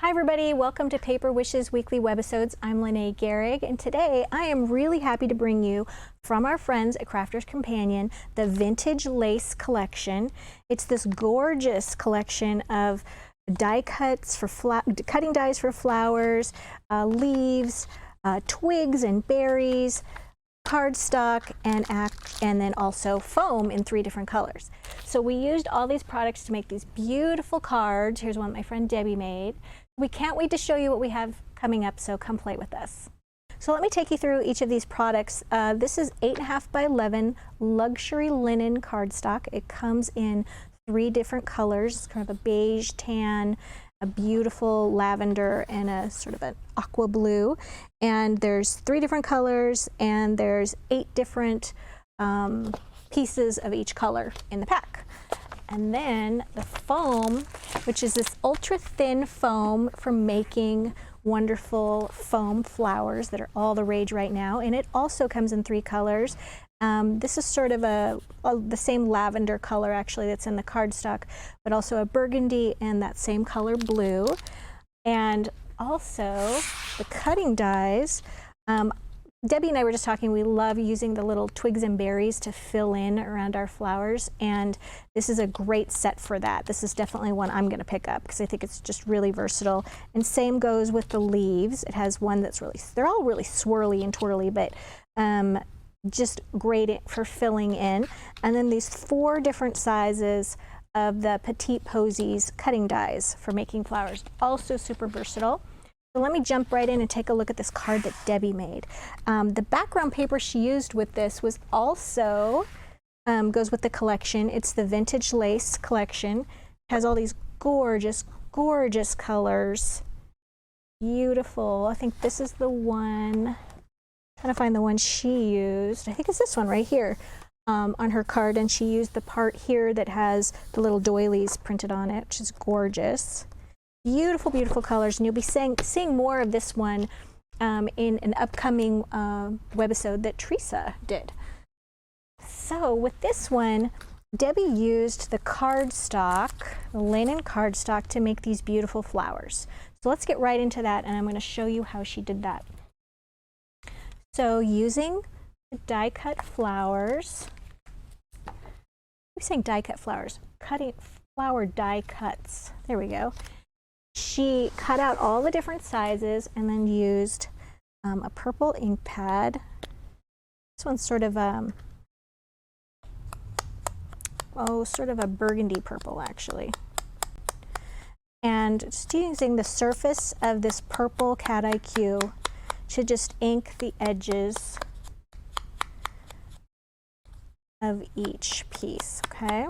Hi everybody, welcome to Paper Wishes Weekly Webisodes. I'm Lene Gehrig, and today I am really happy to bring you from our friends at Crafter's Companion the Vintage Lace Collection. It's this gorgeous collection of die cuts for cutting dies for flowers, leaves, twigs and berries, cardstock, and then also foam in 3 different colors. So we used all these products to make these beautiful cards. Here's one my friend Debbie made. We can't wait to show you what we have coming up, so come play with us. So let me take you through each of these products. This is 8.5 by 11 luxury linen cardstock. It comes in 3 different colors, kind of a beige, tan, a beautiful lavender, and a sort of an aqua blue. And there's 3 different colors, and there's 8 different pieces of each color in the pack. And then the foam, which is this ultra thin foam for making wonderful foam flowers that are all the rage right now. And it also comes in 3 colors. This is sort of the same lavender color actually that's in the cardstock, but also a burgundy and that same color blue. And also the cutting dies. Debbie and I were just talking, we love using the little twigs and berries to fill in around our flowers, and this is a great set for that. This is definitely one I'm going to pick up because I think it's just really versatile. And same goes with the leaves. It has one that's really, they're all really swirly and twirly, but just great for filling in. And then these 4 different sizes of the Petite Posies cutting dies for making flowers, also super versatile. So let me jump right in and take a look at this card that Debbie made. The background paper she used with this was also, goes with the collection. It's the Vintage Lace Collection. It has all these gorgeous, gorgeous colors. Beautiful. I think this is the one, trying to find the one she used. I think it's this one right here on her card, and she used the part here that has the little doilies printed on it, which is gorgeous. Beautiful, beautiful colors, and you'll be seeing more of this one in an upcoming webisode that Teresa did. So with this one, Debbie used the cardstock, the linen cardstock, to make these beautiful flowers. So let's get right into that, and I'm going to show you how she did that. So using the die cut flowers, I'm saying die cut flowers, cutting flower die cuts. There we go. She cut out all the different sizes and then used a purple ink pad. This one's sort of sort of a burgundy purple actually. And just using the surface of this purple Cat IQ to just ink the edges of each piece, okay?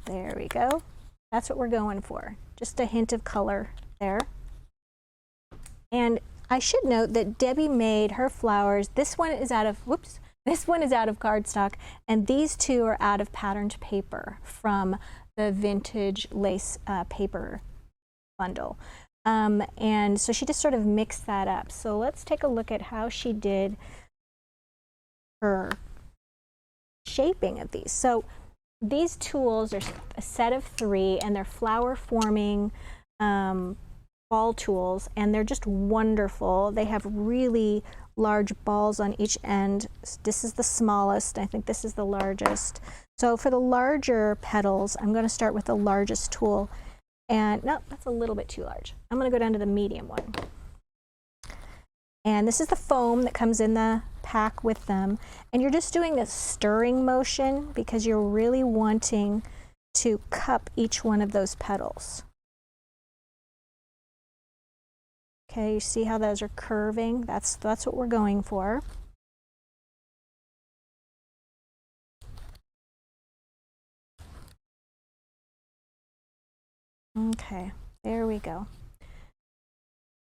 There we go. That's what we're going for. Just a hint of color there. And I should note that Debbie made her flowers. This one is out of, whoops, this one is out of cardstock, and these 2 are out of patterned paper from the Vintage Lace paper bundle. And so she just sort of mixed that up. So let's take a look at how she did her shaping of these. So these tools are a set of 3, and they're flower forming ball tools, and they're just wonderful. They have really large balls on each end. This is the smallest. I think this is the largest. So for the larger petals, I'm going to start with the largest tool. And no, that's a little bit too large. I'm going to go down to the medium one. And this is the foam that comes in the pack with them. And you're just doing a stirring motion because you're really wanting to cup each one of those petals. Okay, you see how those are curving? That's what we're going for. Okay, there we go.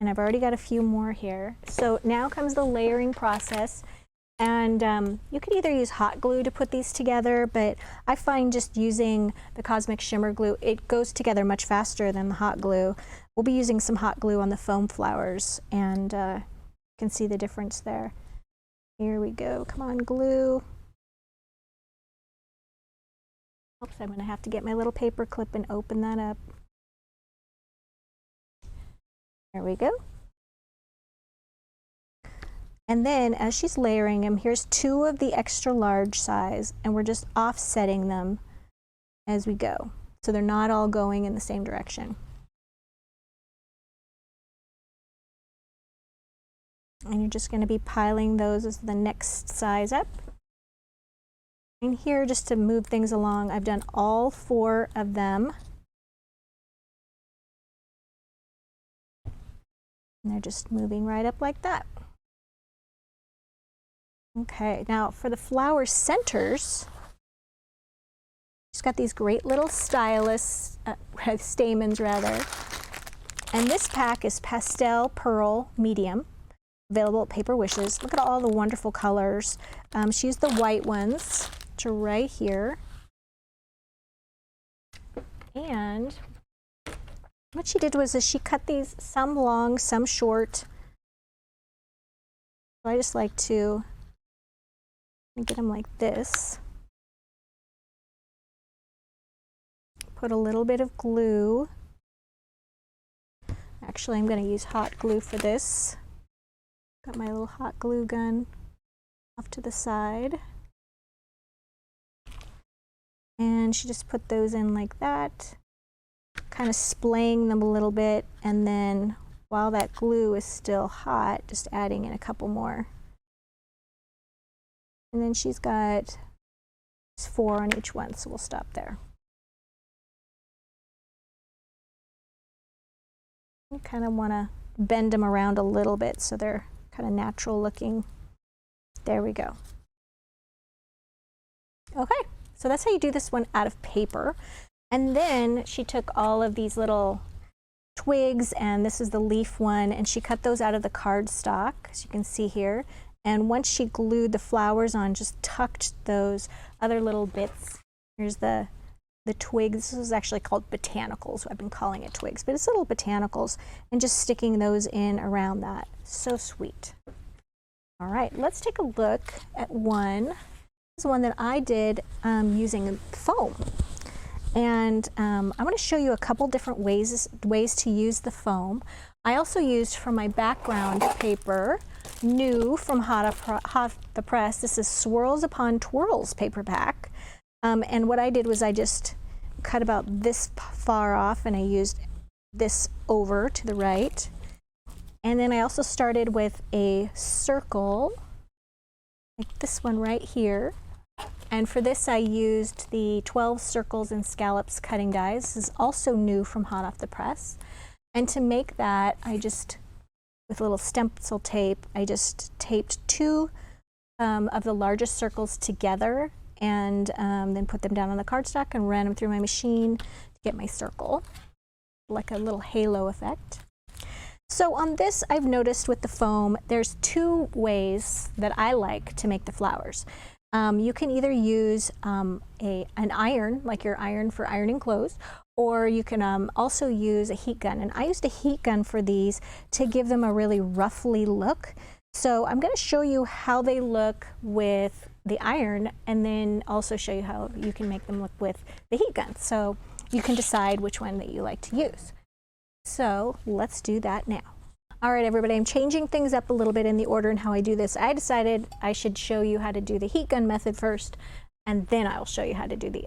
And I've already got a few more here. So now comes the layering process. And you could either use hot glue to put these together, but I find just using the Cosmic Shimmer glue, it goes together much faster than the hot glue. We'll be using some hot glue on the foam flowers, and you can see the difference there. Here we go. Come on, glue. Oops, I'm going to have to get my little paper clip and open that up. There we go. And then as she's layering them, here's 2 of the extra large size, and we're just offsetting them as we go. So they're not all going in the same direction. And you're just going to be piling those as the next size up. And here, just to move things along, I've done all 4 of them. And they're just moving right up like that. Okay, now for the flower centers, she's got these great little stylus, stamens rather. And this pack is Pastel Pearl Medium, available at Paper Wishes. Look at all the wonderful colors. She used the white ones to right here. And what she did was she cut these, some long, some short. So I just like to get them like this. Put a little bit of glue. Actually, I'm going to use hot glue for this. Got my little hot glue gun off to the side. And she just put those in like that, kind of splaying them a little bit, and then while that glue is still hot, just adding in a couple more. And then she's got 4 on each one, so we'll stop there. You kind of want to bend them around a little bit so they're kind of natural looking. There we go. Okay, so that's how you do this one out of paper. And then she took all of these little twigs, and this is the leaf one, and she cut those out of the cardstock, as you can see here. And once she glued the flowers on, just tucked those other little bits. Here's the twigs. This is actually called Botanicals. I've been calling it twigs, but it's little Botanicals, and just sticking those in around that. So sweet. All right, let's take a look at one. This is one that I did using foam. And I'm going to show you a couple different ways to use the foam. I also used for my background paper, new from Hot the Press. This is Swirls Upon Twirls paper pack. And what I did was I just cut about this far off, and I used this over to the right. And then I also started with a circle, like this one right here. And for this I used the 12 Circles and Scallops cutting dies. This is also new from Hot Off the Press. And to make that, I just, with a little stencil tape, I just taped 2 of the largest circles together, and then put them down on the cardstock and ran them through my machine to get my circle, like a little halo effect. So on this, I've noticed with the foam, there's 2 ways that I like to make the flowers. You can either use an iron, like your iron for ironing clothes, or you can also use a heat gun. And I used a heat gun for these to give them a really ruffly look. So I'm going to show you how they look with the iron, and then also show you how you can make them look with the heat gun. So you can decide which one that you like to use. So let's do that now. All right, everybody, I'm changing things up a little bit in the order and how I do this. I decided I should show you how to do the heat gun method first, and then I'll show you how to do the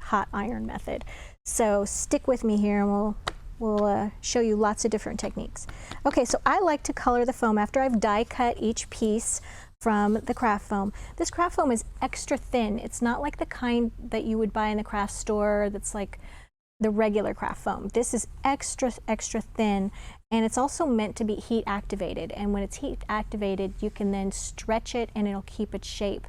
hot iron method. So stick with me here, and we'll show you lots of different techniques. Okay, so I like to color the foam after I've die cut each piece from the craft foam. This craft foam is extra thin. It's not like the kind that you would buy in the craft store that's like the regular craft foam. This is extra thin, and it's also meant to be heat activated. And when it's heat activated, you can then stretch it and it'll keep its shape.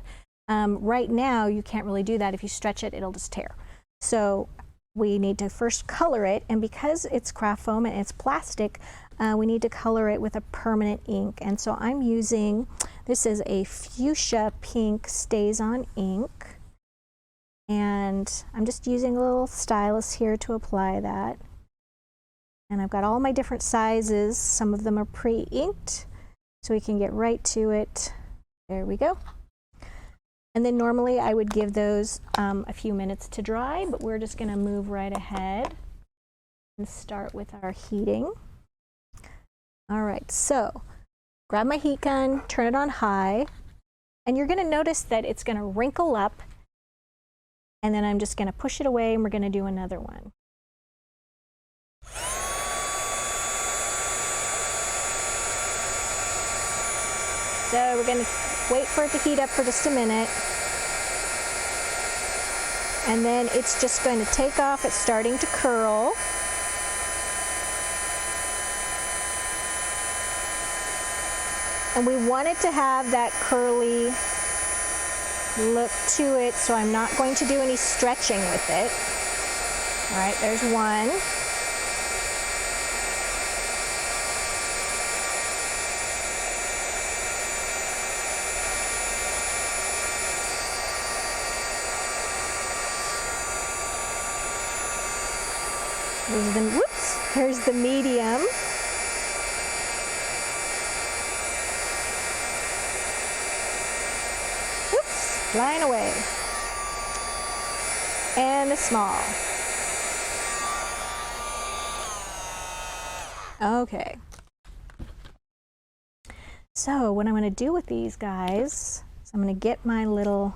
Right now, you can't really do that. If you stretch it, it'll just tear. So we need to first color it, and because it's craft foam and it's plastic, we need to color it with a permanent ink. And so I'm using, this is a fuchsia pink StazOn ink. And I'm just using a little stylus here to apply that. And I've got all my different sizes. Some of them are pre-inked, so we can get right to it. There we go. And then normally I would give those a few minutes to dry, but we're just going to move right ahead and start with our heating. All right, so grab my heat gun, turn it on high, and you're going to notice that it's going to wrinkle up, and then I'm just going to push it away and we're going to do another one. So we're going to wait for it to heat up for just a minute. And then it's just going to take off. It's starting to curl. And we want it to have that curly look to it, so I'm not going to do any stretching with it. All right, there's one. Here's the medium. Oops, flying away. And the small. Okay. So what I'm going to do with these guys is I'm going to get my little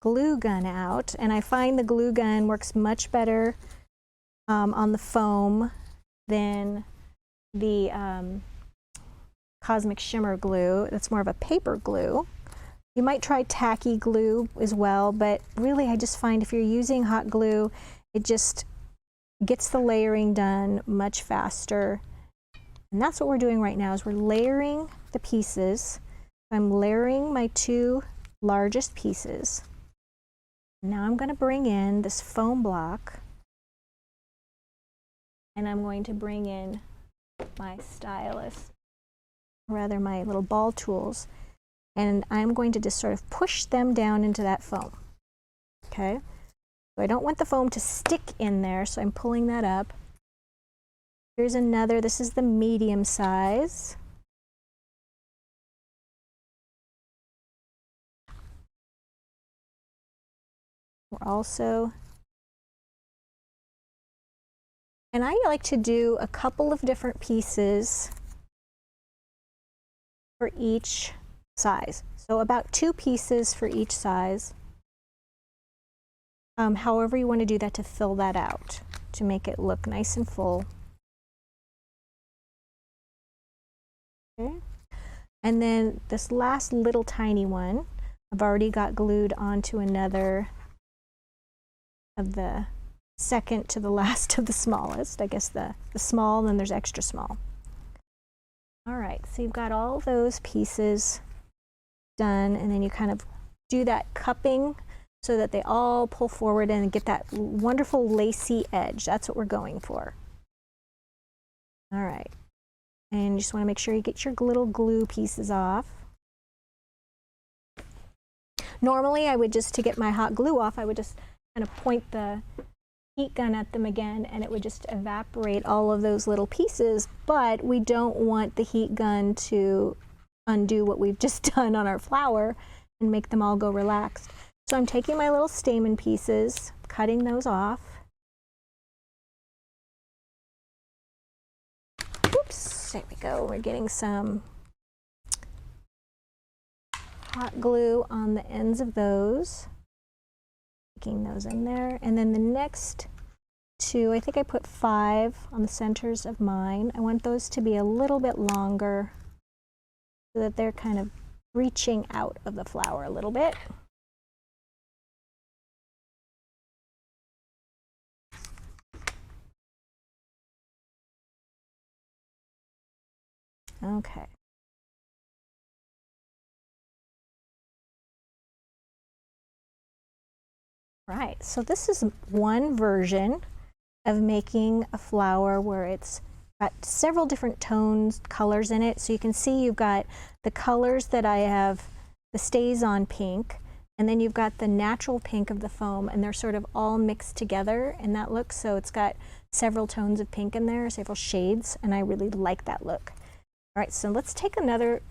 glue gun out, and I find the glue gun works much better on the foam than the Cosmic Shimmer glue. That's more of a paper glue. You might try tacky glue as well, but really I just find if you're using hot glue, it just gets the layering done much faster. And that's what we're doing right now, is we're layering the pieces. I'm layering my two largest pieces. Now I'm going to bring in this foam block, and I'm going to bring in my stylus, rather my little ball tools, and I'm going to just sort of push them down into that foam. Okay, so I don't want the foam to stick in there, so I'm pulling that up. Here's another, this is the medium size. We're also, and I like to do a couple of different pieces for each size. So about 2 pieces for each size. However you want to do that to fill that out, to make it look nice and full. Okay. And then this last little tiny one, I've already got glued onto another of the second to the last of the smallest. I guess the small, then there's extra small. All right, so you've got all those pieces done, and then you kind of do that cupping so that they all pull forward and get that wonderful lacy edge. That's what we're going for. All right, and you just want to make sure you get your little glue pieces off. Normally I would just, to get my hot glue off, I would just kind of point the heat gun at them again, and it would just evaporate all of those little pieces, but we don't want the heat gun to undo what we've just done on our flower and make them all go relaxed. So I'm taking my little stamen pieces, cutting those off. Oops, there we go. We're getting some hot glue on the ends of those. Sticking those in there, and then the next 2, I think I put 5 on the centers of mine. I want those to be a little bit longer so that they're kind of reaching out of the flower a little bit. Okay. Right, so this is one version of making a flower where it's got several different tones, colors in it. So you can see you've got the colors that I have, the stays on pink, and then you've got the natural pink of the foam, and they're sort of all mixed together in that look. So it's got several tones of pink in there, several shades, and I really like that look. All right, so let's take another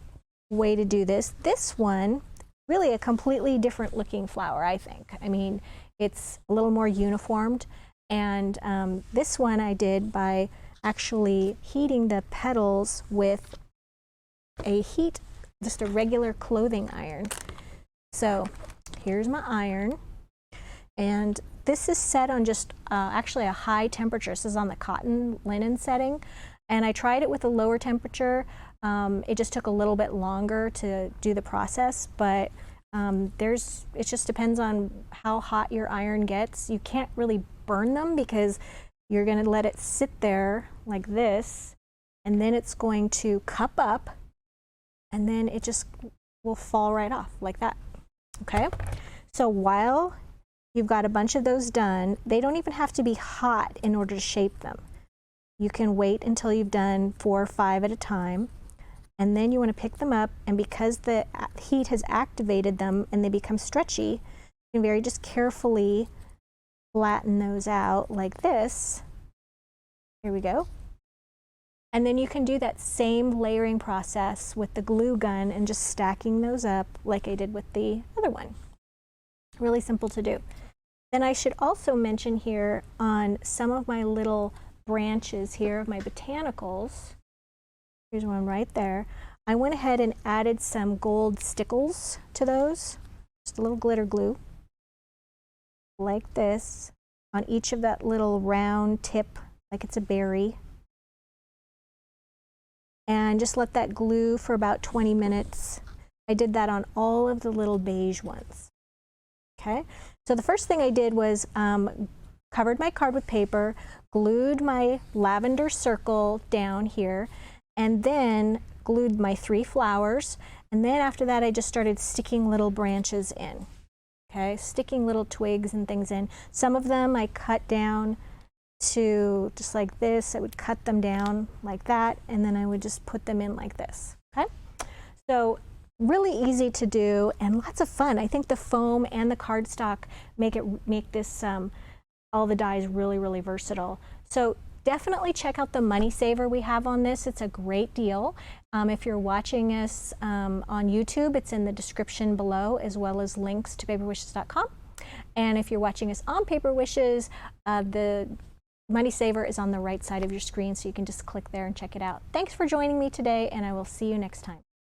way to do this. This one, really a completely different looking flower, I think. I mean, it's a little more uniformed, and this one I did by actually heating the petals with just a regular clothing iron. So here's my iron, and this is set on just actually a high temperature. This is on the cotton linen setting, and I tried it with a lower temperature. It just took a little bit longer to do the process, but it just depends on how hot your iron gets. You can't really burn them because you're going to let it sit there like this, and then it's going to cup up, and then it just will fall right off like that. Okay, so while you've got a bunch of those done, they don't even have to be hot in order to shape them. You can wait until you've done 4 or 5 at a time, and then you want to pick them up, and because the heat has activated them and they become stretchy, you can just carefully flatten those out like this. Here we go. And then you can do that same layering process with the glue gun and just stacking those up like I did with the other one. Really simple to do. Then I should also mention here on some of my little branches here of my botanicals, here's one right there, I went ahead and added some gold stickles to those, just a little glitter glue, like this, on each of that little round tip, like it's a berry. And just let that glue for about 20 minutes. I did that on all of the little beige ones. Okay, so the first thing I did was covered my card with paper, glued my lavender circle down here, and then glued my 3 flowers. And then after that, I just started sticking little branches in. Okay, sticking little twigs and things in. Some of them I cut down to just like this. I would cut them down like that, and then I would just put them in like this. Okay, so really easy to do and lots of fun. I think the foam and the cardstock make this all the dies really versatile. So definitely check out the money saver we have on this. It's a great deal. If you're watching us on YouTube, it's in the description below, as well as links to paperwishes.com. And if you're watching us on Paper Wishes, the Money Saver is on the right side of your screen, so you can just click there and check it out. Thanks for joining me today, and I will see you next time.